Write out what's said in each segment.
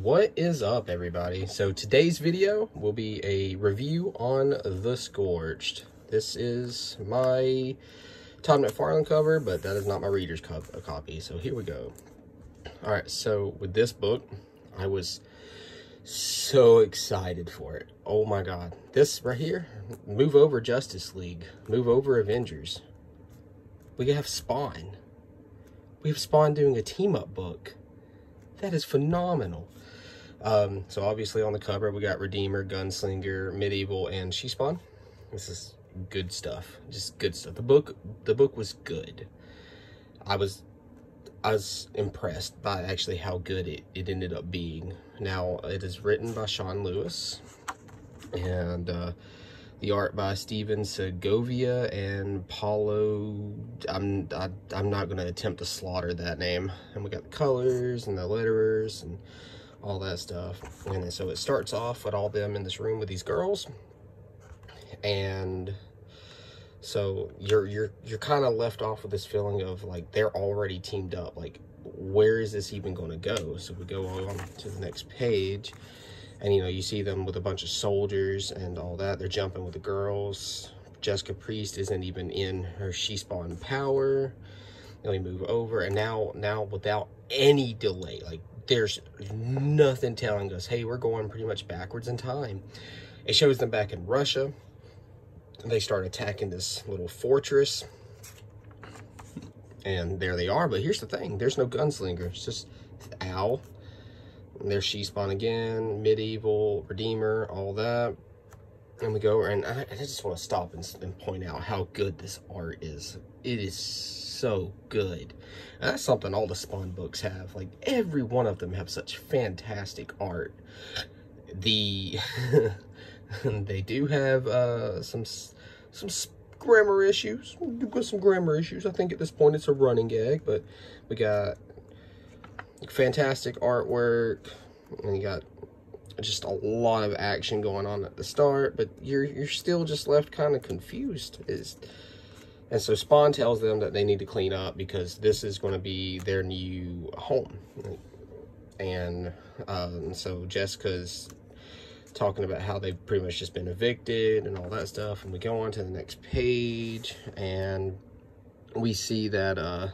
What is up, everybody? So today's video will be a review on The Scorched. This is my Todd McFarlane cover, but that is not my reader's copy. So here we go. All right, so with this book, I was so excited for it. Oh my God. This right here, move over Justice League, move over Avengers. We have Spawn. We have Spawn doing a team-up book. That is phenomenal. So obviously on the cover we got Redeemer, Gunslinger, Medieval, and She-Spawn. This is good stuff. Just good stuff. The book was good. I was impressed by actually how good it ended up being. Now it is written by Sean Lewis, and the art by Steven Segovia and Paulo. I'm not going to attempt to slaughter that name. And we got the colors and the letterers and all that stuff. And so it starts off with all them in this room with these girls, and so you're kind of left off with this feeling of like they're already teamed up. Like, where is this even going to go? So we go on to the next page, and you see them with a bunch of soldiers and all that. They're jumping with the girls. Jessica Priest isn't even in her She-Spawn power. Then we move over, and now without any delay, like there's nothing telling us, hey, we're going pretty much backwards in time. It shows them back in Russia. They start attacking this little fortress, and there they are. But here's the thing, there's no Gunslinger. It's just Al. And there's She-Spawn again, Medieval, Redeemer, all that. And we go over, and I just want to stop and point out how good this art is. It is so good. And that's something all the Spawn books have. Like, every one of them have such fantastic art. They do have some grammar issues. We've got some grammar issues. I think at this point it's a running gag, but we got fantastic artwork, and you got just a lot of action going on at the start, but you're still just left kind of confused. And so Spawn tells them that they need to clean up because this is going to be their new home. And so Jessica's talking about how they've pretty much just been evicted and all that stuff. And we go on to the next page, and we see that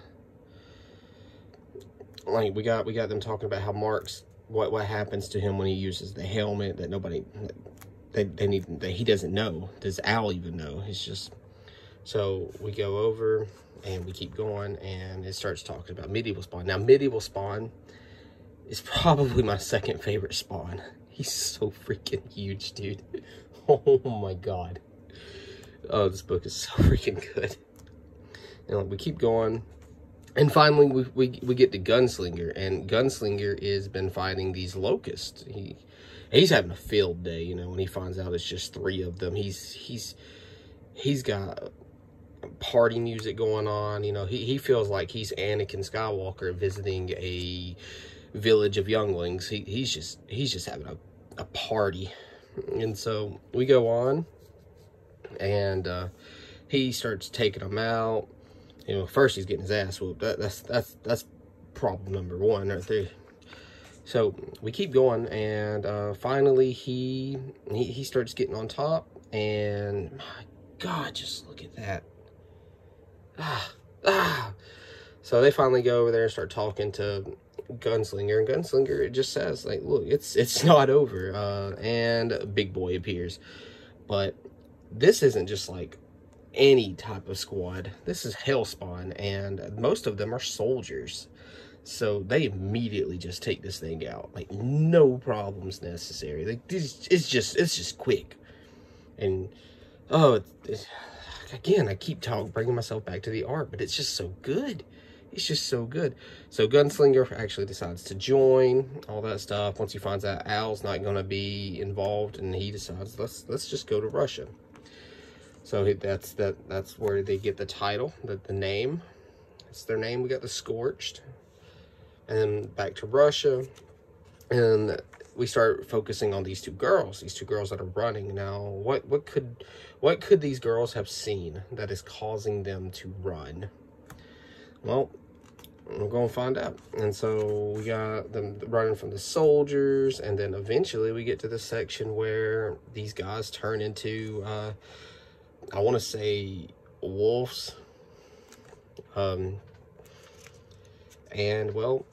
like we got them talking about how Mark's what happens to him when he uses the helmet, that nobody that he doesn't know. Does Al even know? It's just, so we go over and we keep going, and it starts talking about Medieval Spawn. Now Medieval Spawn is probably my second favorite Spawn. He's so freaking huge, dude. Oh my God. Oh, this book is so freaking good. And we keep going. And finally, we get to Gunslinger, and Gunslinger has been fighting these locusts. He's having a field day, when he finds out it's just 3 of them. He's got party music going on. He feels like he's Anakin Skywalker visiting a village of younglings. He's just having a party. And so we go on, and he starts taking them out. First he's getting his ass whooped. That's problem number 1 right there. So we keep going, and finally he starts getting on top, and my God, just look at that. So they finally go over there and start talking to Gunslinger, and Gunslinger, it just says, like, look, it's not over. And Big Boy appears. But this isn't just like any type of squad. This is Hellspawn, and most of them are soldiers. So they immediately just take this thing out, like no problems necessary. Like, it's just quick. And again, I keep bringing myself back to the art, but it's just so good. It's just so good. So Gunslinger actually decides to join, all that stuff. Once he finds out Al's not going to be involved, and he decides, let's just go to Russia. So that's where they get the title, the name. It's their name. We got the Scorched. And then back to Russia, and we start focusing on these 2 girls. These 2 girls that are running. Now, what could these girls have seen that is causing them to run? Well, we're going to find out. And so we got them running from the soldiers, and then eventually we get to the section where these guys turn into, I want to say, wolves. And, well,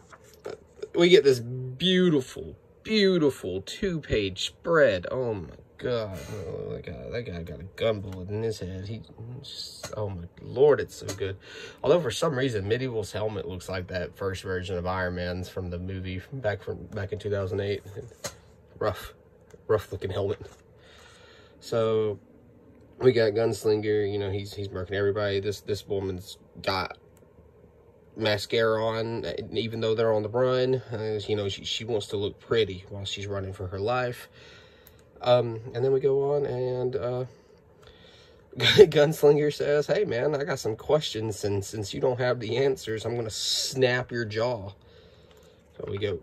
we get this beautiful, beautiful 2-page spread. Oh, my God. Oh, that guy got a gun bullet in his head. He just, oh, my Lord, it's so good. Although, for some reason, Medieval's helmet looks like that first version of Iron Man's from the movie back in 2008. Rough looking helmet. So we got Gunslinger, you know, he's murking everybody. This woman's got mascara on, even though they're on the run. You know, she wants to look pretty while she's running for her life. And then we go on, and Gunslinger says, "Hey man, I got some questions, and since you don't have the answers, I'm gonna snap your jaw." So we go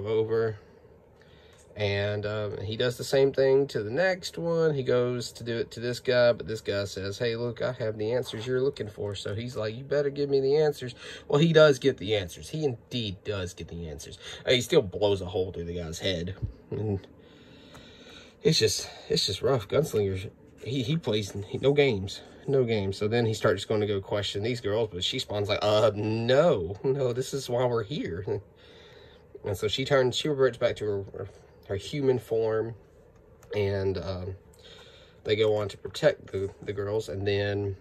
over, and he does the same thing to the next one. He goes to do it to this guy, but this guy says, "Hey, look, I have the answers you're looking for." So he's like, "You better give me the answers." Well, he does get the answers. He indeed does get the answers. He still blows a hole through the guy's head, and it's just rough. Gunslinger, he plays no games. So then he starts going to go question these girls, but she spawns like, no, this is why we're here. And so she reverts back to her human form, and they go on to protect the girls. And then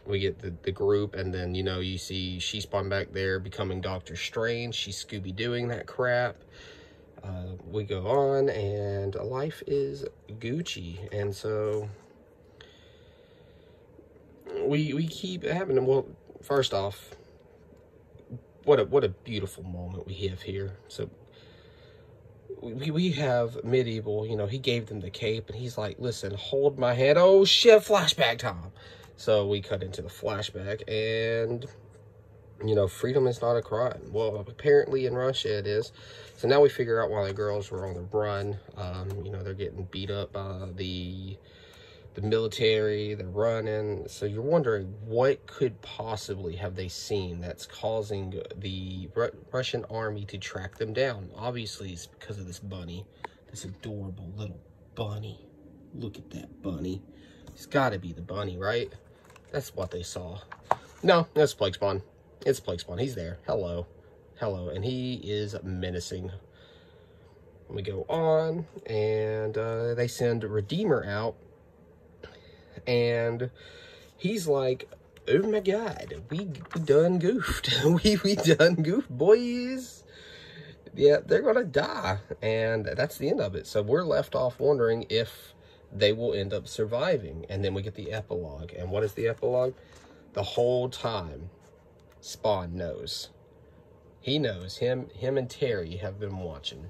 we get the group, and then, you know, you see she spawned back there becoming Doctor Strange. She's Scooby-Dooing that crap. We go on, and life is Gucci. And so we keep having them. Well, first off, what a beautiful moment we have here. So we have Medieval, you know, he gave them the cape, and he's like, "Listen, hold my hand." Oh shit, flashback time. So we cut into the flashback, and, you know, freedom is not a crime. Well, apparently in Russia it is. So now we figure out why the girls were on the run. You know, they're getting beat up by the military, they're running. So you're wondering, what could possibly have they seen that's causing the Russian army to track them down? Obviously, it's because of this bunny, this adorable little bunny. Look at that bunny. It's got to be the bunny, right? That's what they saw. No, that's Plague Spawn. It's Plague Spawn. He's there. Hello. And he is menacing. We go on, and they send Redeemer out, and he's like, "Oh my God, we done goofed. we done goofed, boys. Yeah, they're gonna die." And that's the end of it. So we're left off wondering if they will end up surviving. And then we get the epilogue. And what is the epilogue? The whole time, Spawn knows. He knows. Him and Terry have been watching.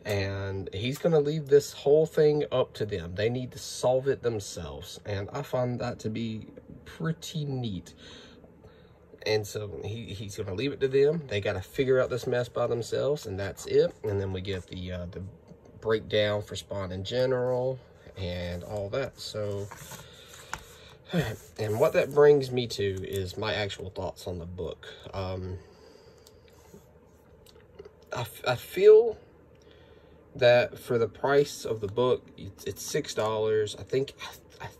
And he's going to leave this whole thing up to them. They need to solve it themselves. And I find that to be pretty neat. And so he's going to leave it to them. They got to figure out this mess by themselves, and that's it. And then we get the breakdown for Spawn in general and all that. So, and what that brings me to is my actual thoughts on the book. I feel that for the price of the book, it's $6. I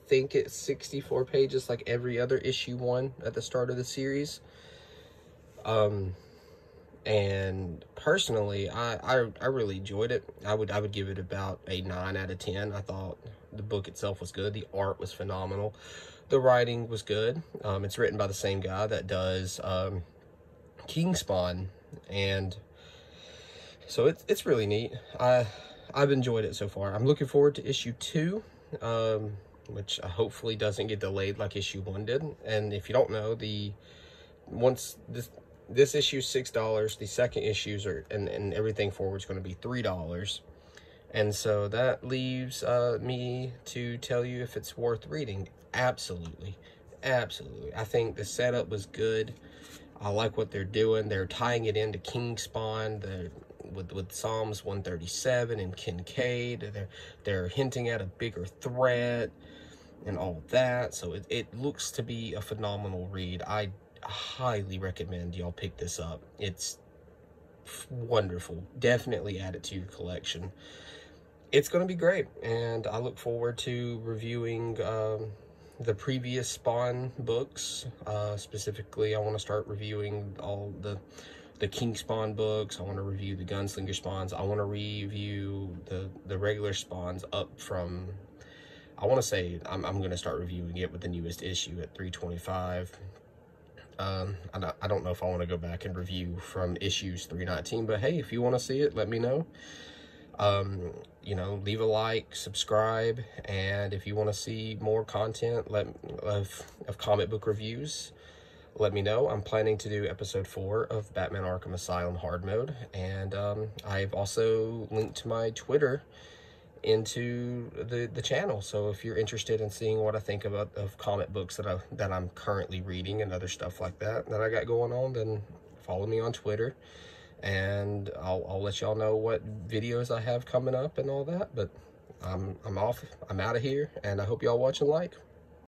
think it's 64 pages, like every other issue one at the start of the series. And personally, I really enjoyed it. I would give it about a 9 out of 10. I thought the book itself was good. The art was phenomenal. The writing was good. It's written by the same guy that does King Spawn, and so it's really neat. I've enjoyed it so far. I'm looking forward to issue 2, which hopefully doesn't get delayed like issue 1 did. And if you don't know, once this issue is $6, the second issues are and everything forward is going to be $3. And so that leaves me to tell you if it's worth reading. Absolutely. I think the setup was good. I like what they're doing. They're tying it into King Spawn. With Psalms 137 and Kincaid, they're hinting at a bigger threat and all that. So it looks to be a phenomenal read. I highly recommend y'all pick this up. It's wonderful. Definitely add it to your collection. It's going to be great, and I look forward to reviewing the previous Spawn books. Specifically, I want to start reviewing all the King Spawn books. I want to review the Gunslinger Spawns. I want to review the regular Spawns up from, I want to say, I'm going to start reviewing it with the newest issue at 325. I don't know if I want to go back and review from issues 319, but hey, if you want to see it, let me know. You know, leave a like, subscribe, and if you want to see more content of comic book reviews, let me know. I'm planning to do episode 4 of Batman Arkham Asylum hard mode, and I've also linked my Twitter into the channel, so if you're interested in seeing what I think of comic books that I'm currently reading and other stuff like that I got going on, then follow me on Twitter, and I'll let y'all know what videos I have coming up and all that. But I'm out of here, and I hope y'all watch and like.